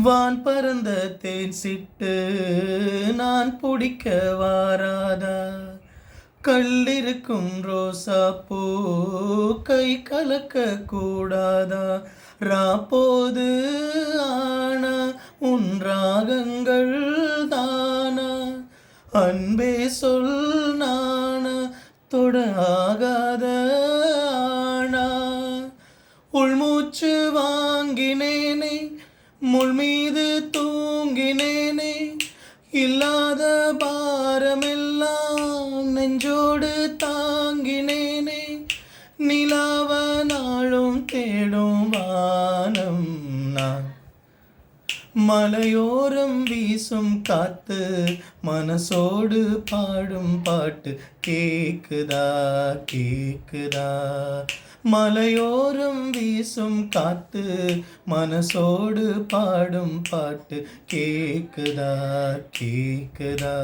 வான் பறந்த தேன் சிட்டு நான் பிடிக்க வாராதா, கள்ளிருக்கும் ரோசா பூ கை கலக்க கூடாதா, ராப்போது ஆனா உன் ராகங்கள் தானா, அன்பே சொல் நானா தொட ஆகாத ஆனா, உள்மூச்சு வாங்கினேனே முள் மீது தூங்கினேனே, இல்லாத பாரமெல்லாம் நெஞ்சோடு தாங்கினேனே, நிலாவ நாளும் தேடும் வானம் நான், மலையோரம் வீசும் காத்து மனசோடு பாடும் பாட்டு கேக்குதா கேக்குதா, மலையோரம் வீசும் காத்து மனசோடு பாடும் பாட்டு கேக்குதா கேக்குதா,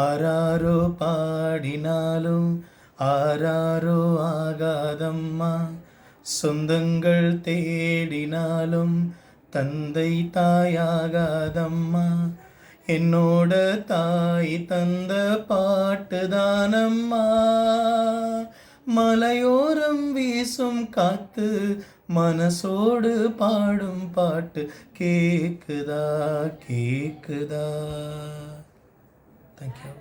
ஆராரோ பாடினாலும் ஆராரோ ஆகாதம்மா, சொந்தங்கள் தேடினாலும் தந்தை தாயாகாதம்மா, என்னோட தாய் தந்த பாட்டுதானம்மா, மலையோரம் வீசும் காத்து மனசோடு பாடும் பாட்டு கேக்குதா கேக்குதா. தேங்க்யூ.